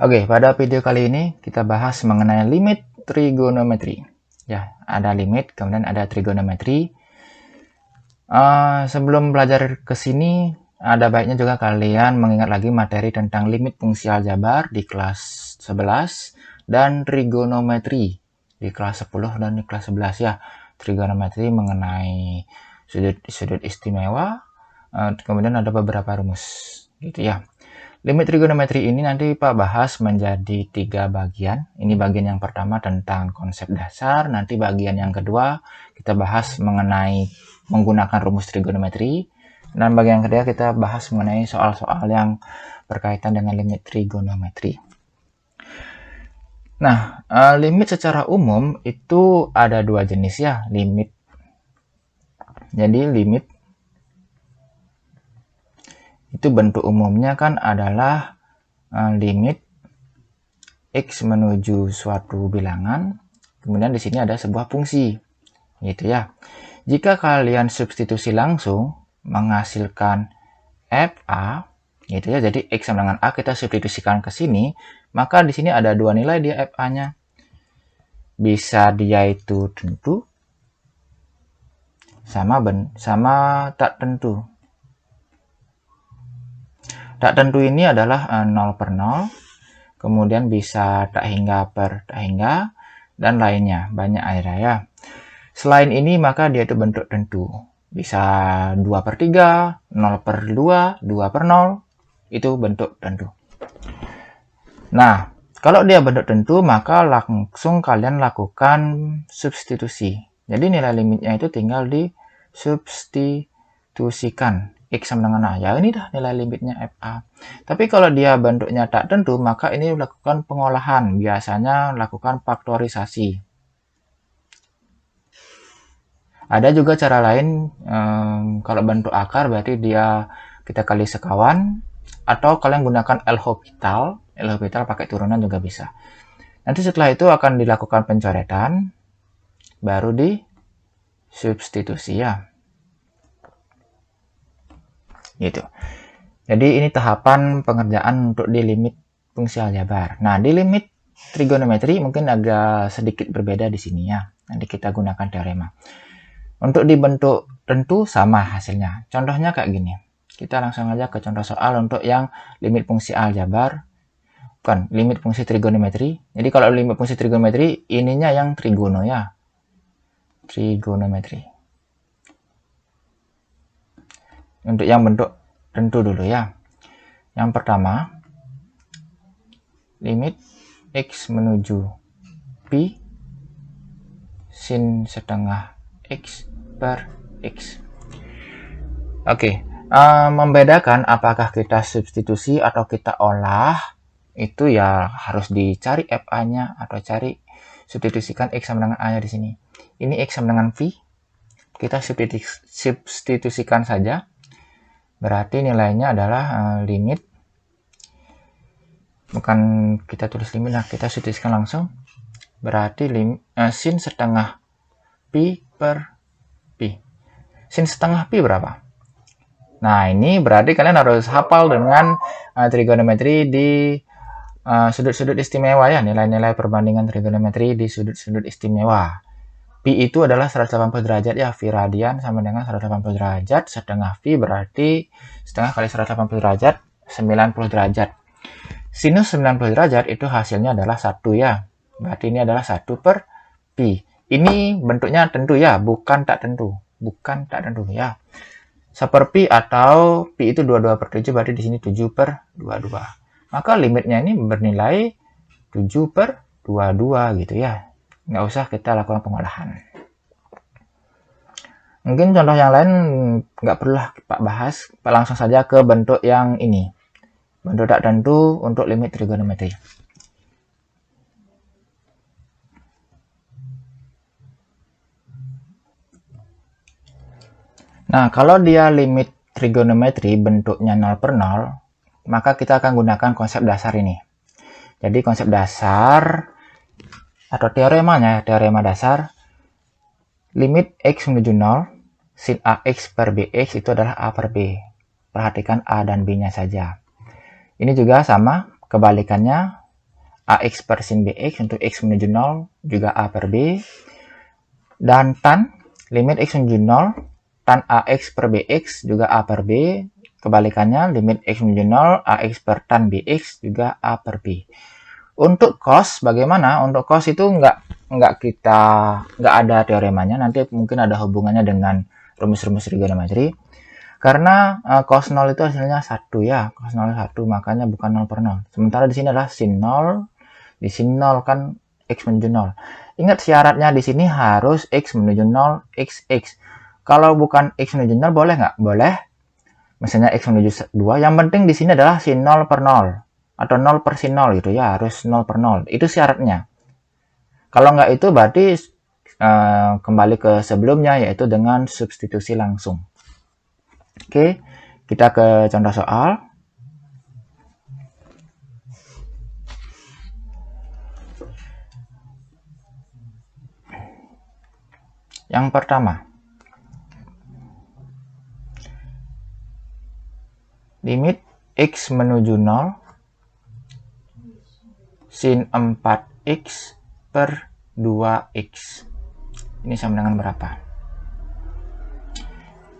Oke, pada video kali ini kita bahas mengenai limit trigonometri. Ya, ada limit, kemudian ada trigonometri. Sebelum belajar ke sini, ada baiknya juga kalian mengingat lagi materi tentang limit fungsi aljabar di kelas 11 dan trigonometri di kelas 10 dan di kelas 11 ya. Trigonometri mengenai sudut istimewa, kemudian ada beberapa rumus gitu ya. Limit trigonometri ini nanti Pak bahas menjadi 3 bagian. Ini bagian yang pertama tentang konsep dasar, nanti bagian yang kedua kita bahas mengenai menggunakan rumus trigonometri, dan bagian yang ketiga kita bahas mengenai soal-soal yang berkaitan dengan limit trigonometri. Nah, limit secara umum itu ada 2 jenis ya, limit. Jadi limit itu bentuk umumnya kan adalah limit x menuju suatu bilangan, kemudian di sini ada sebuah fungsi, gitu ya. Jika kalian substitusi langsung menghasilkan fa, gitu ya. Jadi x sama dengan a kita substitusikan ke sini, maka di sini ada 2 nilai di fa-nya. Bisa dia itu tentu sama tak tentu. Tak tentu ini adalah 0 per 0, kemudian bisa tak hingga per tak hingga, dan lainnya, banyak akhirnya ya. Selain ini maka dia itu bentuk tentu. Bisa 2 per 3, 0 per 2, 2 per 0, itu bentuk tentu. Nah, kalau dia bentuk tentu maka langsung kalian lakukan substitusi. Jadi nilai limitnya itu tinggal disubstitusikan. X sama dengan A. Ya ini dah nilai limitnya FA. Tapi kalau dia bentuknya tak tentu, maka ini dilakukan pengolahan. Biasanya lakukan faktorisasi. Ada juga cara lain, kalau bentuk akar berarti kita kali sekawan, atau kalian gunakan L'Hopital. L'Hopital pakai turunan juga bisa. Nanti setelah itu akan dilakukan pencoretan, baru di substitusi ya. Gitu. Jadi ini tahapan pengerjaan untuk di limit fungsi aljabar. Nah, di limit trigonometri mungkin agak sedikit berbeda di sini ya. Nanti kita gunakan teorema. Untuk dibentuk tentu sama hasilnya. Contohnya kayak gini. Kita langsung aja ke contoh soal untuk yang limit fungsi aljabar. Bukan, limit fungsi trigonometri. Jadi kalau limit fungsi trigonometri, ininya yang trigono ya. Trigonometri. Untuk yang bentuk tentu dulu ya. Yang pertama, limit x menuju pi sin setengah x per x. Oke, membedakan apakah kita substitusi atau kita olah, itu ya harus dicari fa-nya atau cari substitusikan x sama dengan a-nya di sini. Ini x sama dengan v, kita substitusikan saja. Berarti nilainya adalah limit, bukan kita tulis limit, nah kita substitusikan langsung. Berarti sin setengah pi per pi. Sin setengah pi berapa? Nah ini berarti kalian harus hafal dengan trigonometri di sudut-sudut istimewa ya, nilai-nilai perbandingan trigonometri di sudut-sudut istimewa. Pi itu adalah 180 derajat ya, V radian sama dengan 180 derajat, setengah V berarti setengah kali 180 derajat, 90 derajat. Sinus 90 derajat itu hasilnya adalah 1 ya, berarti ini adalah 1 per Pi. Ini bentuknya tentu ya, bukan tak tentu ya. 1 per Pi atau Pi itu 22 per 7, berarti di sini 7 per 22. Maka limitnya ini bernilai 7 per 22 gitu ya. Nggak usah kita lakukan pengolahan. Mungkin contoh yang lain nggak perlu Pak bahas, Pak langsung saja ke bentuk yang ini. Bentuk tak tentu untuk limit trigonometri. Nah, kalau dia limit trigonometri bentuknya 0 per 0, maka kita akan gunakan konsep dasar ini. Jadi konsep dasar atau teorema dasar, limit x menuju 0, sin ax per bx itu adalah a per b. Perhatikan a dan b-nya saja. Ini juga sama, kebalikannya AX per sin BX untuk X menuju 0 juga A per B. Dan tan limit X menuju 0 tan AX per BX juga A per B. Kebalikannya limit X menuju 0 AX per tan BX juga A per B. Untuk cos bagaimana? Untuk cos itu nggak ada teoremanya, nanti mungkin ada hubungannya dengan rumus-rumus trigonometri. Karena cos 0 itu hasilnya 1 ya, cos 0 1, makanya bukan 0 per 0. Sementara di sini adalah sin 0, di sini 0 kan X menuju 0. Ingat syaratnya di sini harus X menuju 0, XX. Kalau bukan X menuju 0 boleh nggak? Boleh. Misalnya X menuju 2, yang penting di sini adalah sin 0 per 0. Atau 0 per sin 0 gitu ya, harus 0 per 0. Itu syaratnya. Kalau nggak itu berarti kembali ke sebelumnya, yaitu dengan substitusi langsung. Oke, kita ke contoh soal. Yang pertama, limit X menuju 0 sin 4X per 2X. Ini sama dengan berapa?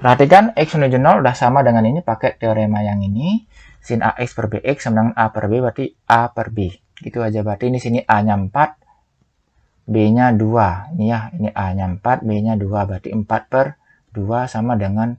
Perhatikan X menuju 0 udah sama dengan ini, pakai teorema yang ini. Sin AX per BX sama dengan A per B, berarti A per B. Gitu aja, berarti ini sini A-nya 4, B-nya 2. Ini ya, ini A-nya 4, B-nya 2, berarti 4 per 2 sama dengan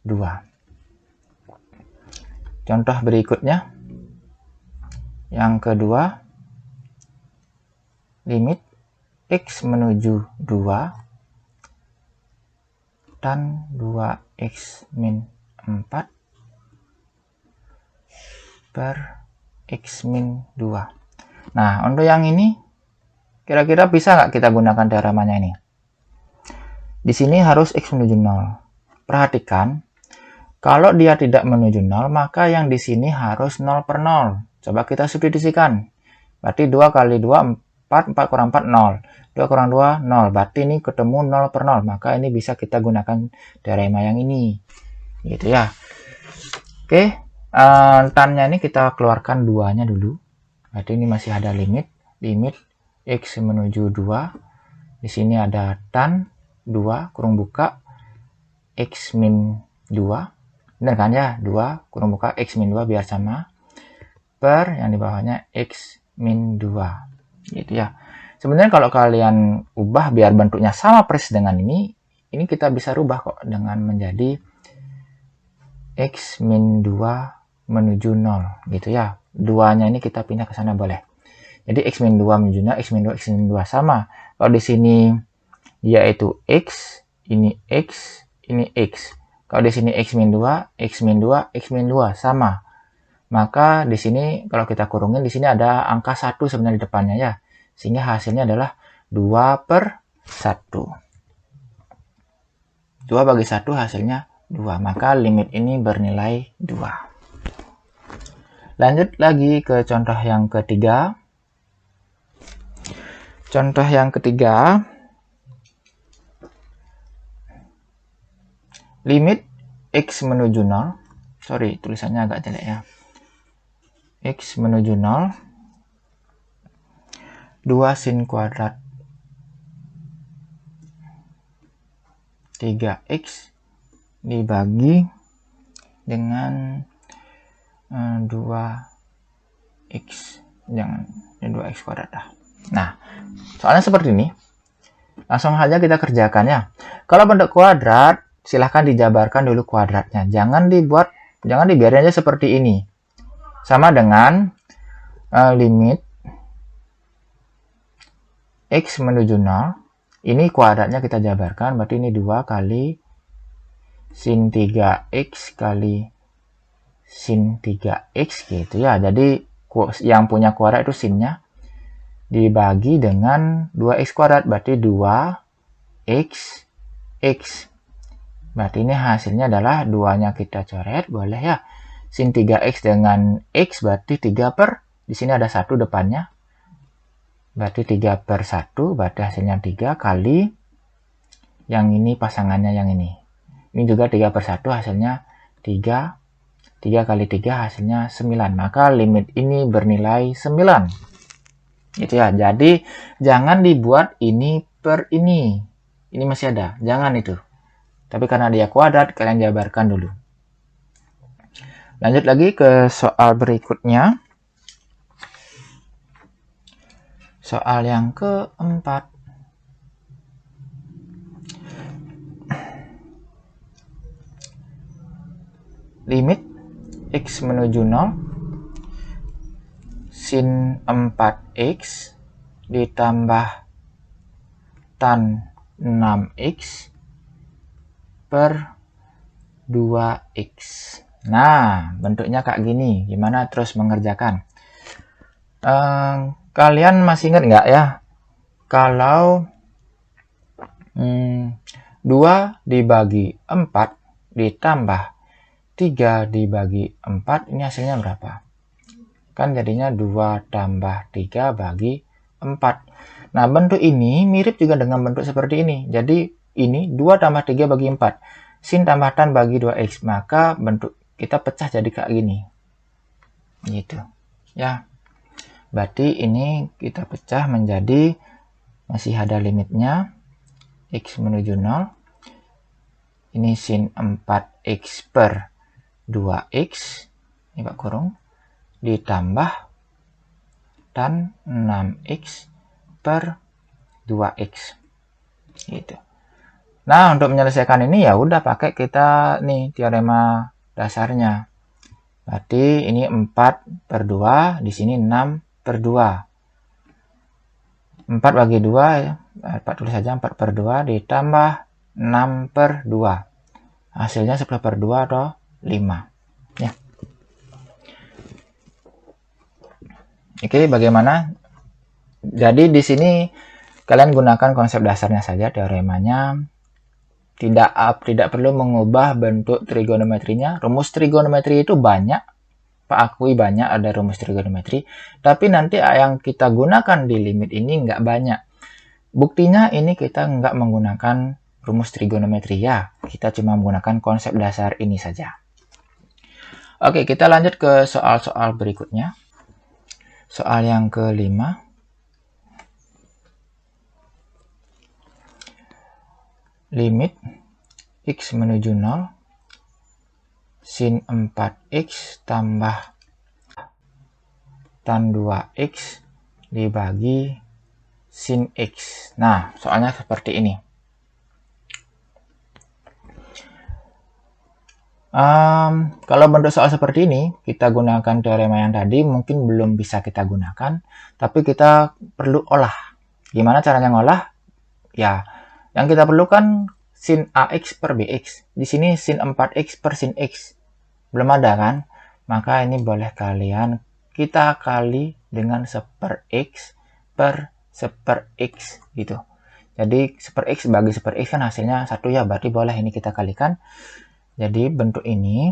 2. Contoh berikutnya. Yang kedua, limit X menuju 2 tan 2X min 4 per X min 2. Nah, untuk yang ini, kira-kira bisa nggak kita gunakan teoremanya ini? Di sini harus X menuju 0. Perhatikan, kalau dia tidak menuju 0, maka yang di sini harus 0 per 0. Coba kita substitusikan. Berarti 2 kali 2, 4, 4 kurang 4, 0. 2 kurang 2, 0. Berarti ini ketemu 0 per 0. Maka ini bisa kita gunakan teorema yang ini. Gitu ya. Oke. Tannya ini kita keluarkan 2-nya dulu. Berarti ini masih ada limit. Limit X menuju 2. Di sini ada tan 2 kurung buka X min 2. Benar kan ya? 2 kurung buka X min 2 biar sama. Per yang di bawahnya X min 2. Gitu ya. Sebenarnya kalau kalian ubah biar bentuknya sama persis dengan ini kita bisa rubah kok dengan menjadi X min 2 menuju 0 gitu ya. 2-nya ini kita pindah ke sana boleh. Jadi X min 2 menuju 0, X min 2, X min 2 sama. Kalau di sini yaitu X, ini X, ini X. Kalau di sini X min 2, X min 2, X min 2 sama. Maka di sini kalau kita kurungin di sini ada angka 1 sebenarnya di depannya ya. Sehingga hasilnya adalah 2 per 1. 2 bagi 1 hasilnya 2. Maka limit ini bernilai 2. Lanjut lagi ke contoh yang ketiga. Contoh yang ketiga. Limit X menuju 0. Sorry, tulisannya agak jelek ya. X menuju 0. 2 sin kuadrat 3x dibagi dengan 2x, jangan 2x kuadrat dah. Nah, soalnya seperti ini, langsung saja kita kerjakan ya. Kalau bentuk kuadrat, silahkan dijabarkan dulu kuadratnya, jangan dibiarin aja seperti ini. Sama dengan limit X menuju 0, ini kuadratnya kita jabarkan, berarti ini 2 kali sin 3X kali sin 3X gitu ya. Jadi yang punya kuadrat itu sinnya dibagi dengan 2X kuadrat, berarti 2X X. Berarti ini hasilnya adalah 2-nya kita coret, boleh ya. Sin 3X dengan X berarti 3 per, di sini ada 1 depannya. Berarti 3 per 1, berarti hasilnya 3 kali yang ini pasangannya yang ini. Ini juga 3 per 1 hasilnya 3. 3 kali 3 hasilnya 9. Maka limit ini bernilai 9. Gitu ya. Jadi jangan dibuat ini per ini. Ini masih ada. Jangan itu. Tapi karena dia kuadrat, kalian jabarkan dulu. Lanjut lagi ke soal berikutnya. Soal yang keempat. Limit X menuju 0 sin 4X ditambah tan 6X per 2X. Nah, bentuknya kayak gini. Gimana terus mengerjakan? Kalian masih ingat nggak ya? Kalau 2 dibagi 4 ditambah 3 dibagi 4, ini hasilnya berapa? Kan jadinya 2 tambah 3 bagi 4. Nah, bentuk ini mirip juga dengan bentuk seperti ini. Jadi, ini 2 tambah 3 bagi 4. Sin tambah tan bagi 2X. Maka bentuk kita pecah jadi kayak gini. Gitu. Ya. Berarti ini kita pecah menjadi, masih ada limitnya. X menuju 0. Ini sin 4X per 2X. Ini Pak kurung. Ditambah tan 6X per 2X. Gitu. Nah, untuk menyelesaikan ini ya udah pakai kita nih teorema dasarnya. Berarti ini 4 per 2, di sini 6 per 2. 4 bagi 2 ya. 4 tulis saja 4 per 2 ditambah 6 per 2. Hasilnya 10 per 2 atau 5. Ya. Oke, bagaimana? Jadi di sini kalian gunakan konsep dasarnya saja, teoremanya. Tidak perlu mengubah bentuk trigonometrinya. Rumus trigonometri itu banyak. Pak akui banyak ada rumus trigonometri. Tapi nanti yang kita gunakan di limit ini nggak banyak. Buktinya ini kita nggak menggunakan rumus trigonometri ya. Kita cuma menggunakan konsep dasar ini saja. Oke, kita lanjut ke soal-soal berikutnya. Soal yang kelima. Limit X menuju 0 sin 4X tambah tan 2X dibagi sin X. Nah, soalnya seperti ini. Kalau bentuk soal seperti ini, kita gunakan teorema yang tadi, mungkin belum bisa kita gunakan, tapi kita perlu olah. Gimana caranya ngolah? Ya, yang kita perlukan sin AX per BX. Di sini sin 4X per sin X. Belum ada kan? Maka ini boleh kalian kita kali dengan 1/X per 1/X gitu. Jadi 1/X bagi 1/X kan hasilnya 1 ya, berarti boleh ini kita kalikan. Jadi bentuk ini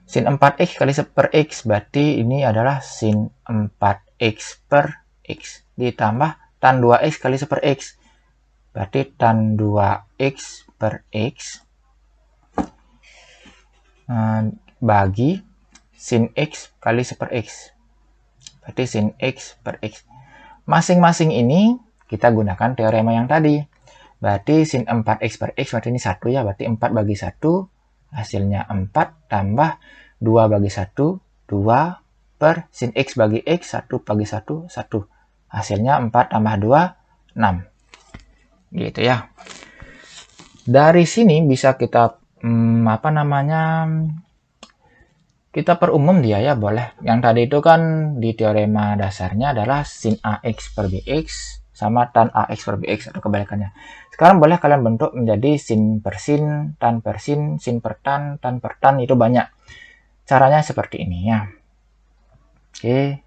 sin 4X kali 1/X, berarti ini adalah sin 4X per X ditambah tan 2X kali 1/X. Berarti tan 2X per X bagi sin X kali 1/X. Berarti sin X per X. Masing-masing ini kita gunakan teorema yang tadi. Berarti sin 4X per X, berarti ini 1 ya. Berarti 4 bagi 1, hasilnya 4 tambah 2 bagi 1, 2 per sin X bagi X, 1 bagi 1, 1. Hasilnya 4 tambah 2, 6. Gitu ya. Dari sini bisa kita kita perumum dia ya, boleh. Yang tadi itu kan di teorema dasarnya adalah sin AX per BX sama tan AX per BX atau kebalikannya. Sekarang boleh kalian bentuk menjadi sin per sin per sin per tan per tan, itu banyak. Caranya seperti ini ya. Oke.